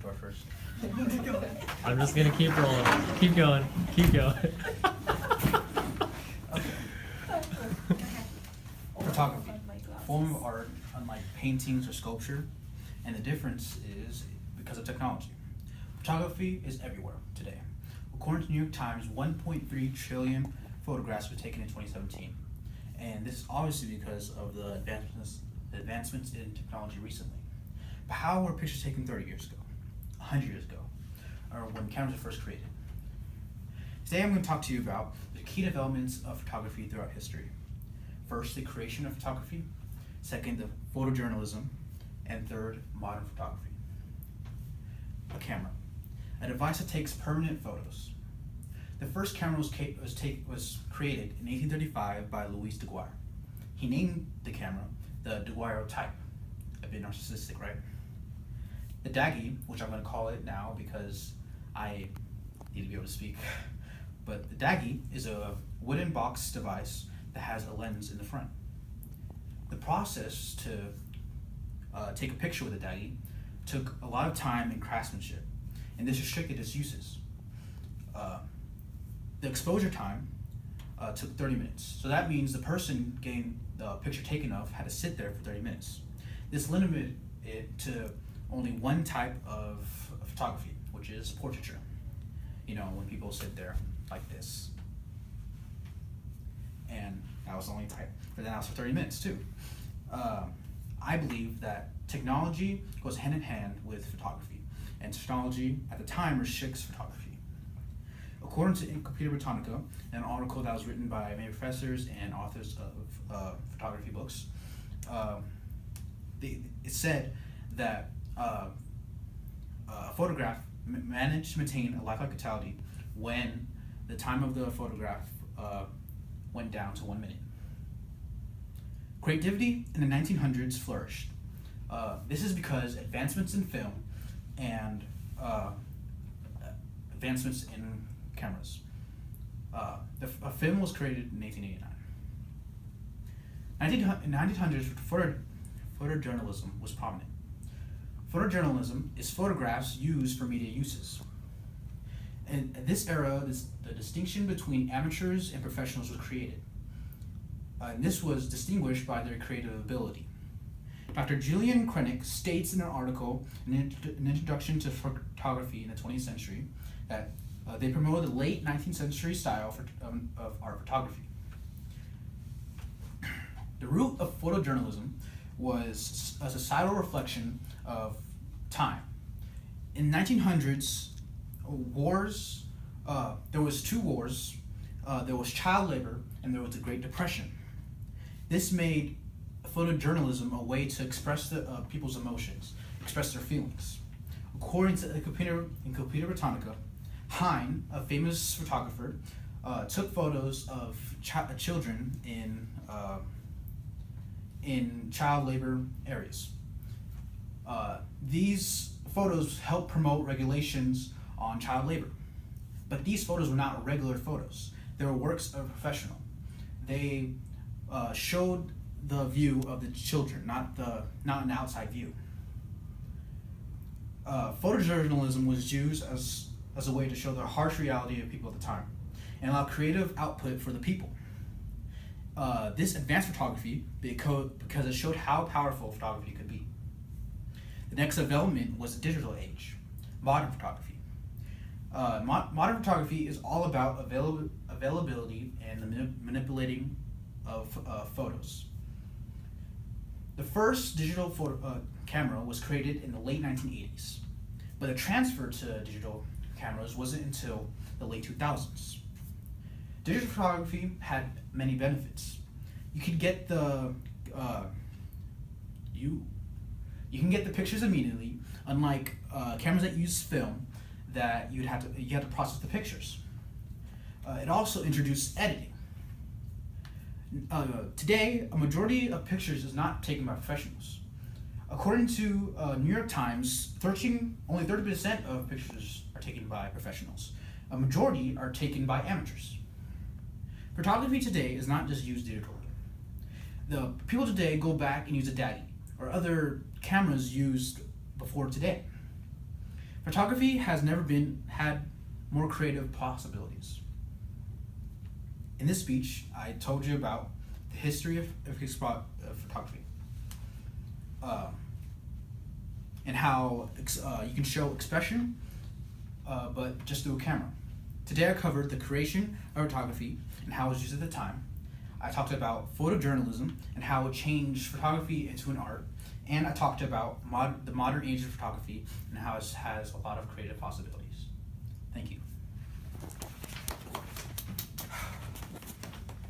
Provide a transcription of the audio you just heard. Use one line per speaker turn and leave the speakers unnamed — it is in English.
door first.
I'm just gonna keep rolling. Keep going. Keep going.
Photography, a form of art unlike paintings or sculpture, and the difference is because of technology. Photography is everywhere today. According to New York Times, 1.3 trillion photographs were taken in 2017, and this is obviously because of the advancements in technology recently. But how were pictures taken 30 years ago, 100 years ago, or when cameras were first created? Today I'm going to talk to you about the key developments of photography throughout history. First, the creation of photography. Second, the photojournalism. And third, modern photography. A camera, a device that takes permanent photos. The first camera was created in 1835 by Louis Daguerre. He named the camera the daguerreotype. A bit narcissistic, right? The Daggy, which I'm going to call it now because I need to be able to speak, but the Daggy is a wooden box device that has a lens in the front. The process to take a picture with a Daggy took a lot of time and craftsmanship, and this restricted its uses. The exposure time took 30 minutes, so that means the person getting the picture taken of had to sit there for 30 minutes. This limited it to only one type of photography, which is portraiture. You know, when people sit there like this. And that was the only type, but then that was for 30 minutes too. I believe that technology goes hand in hand with photography, and technology at the time restricts photography. According to Encyclopedia Britannica, an article that was written by many professors and authors of photography books, it said that a photograph managed to maintain a lifelike totality when the time of the photograph went down to 1 minute. Creativity in the 1900s flourished. This is because advancements in film and advancements in cameras. A film was created in 1889. In the 1900s, photojournalism was prominent. Photojournalism is photographs used for media uses. In this era, the distinction between amateurs and professionals was created. And this was distinguished by their creative ability. Dr. Julian Krennick states in an article, an introduction to photography in the 20th century, that they promoted the late 19th century style of art photography. The root of photojournalism was a societal reflection of time. In the 1900s, wars, there was two wars, there was child labor, and there was the Great Depression. This made photojournalism a way to express people's emotions, express their feelings. According to Encyclopedia Britannica, Hine, a famous photographer, took photos of children in child labor areas. These photos helped promote regulations on child labor. But these photos were not regular photos. They were works of a professional. They showed the view of the children, not an outside view. Photojournalism was used as a way to show the harsh reality of people at the time and allow creative output for the people. This advanced photography because it showed how powerful photography could be. The next development was the digital age, modern photography. Modern photography is all about availability and the manipulating of photos. The first digital camera was created in the late 1980s, but the transfer to digital cameras wasn't until the late 2000s. Digital photography had many benefits. You could get you can get the pictures immediately, unlike cameras that use film that you had to process the pictures. It also introduced editing. Today, a majority of pictures is not taken by professionals. According to New York Times, only 30% of pictures are taken by professionals. A majority are taken by amateurs. Photography today is not just used digitally. The people today go back and use a Daggy or other cameras used before today. Photography has never had more creative possibilities. In this speech, I told you about the history of photography, and how you can show expression, but just through a camera. Today I covered the creation of photography and how it was used at the time. I talked about photojournalism and how it changed photography into an art, and I talked about the modern age of photography and how it has a lot of creative possibilities. Thank you.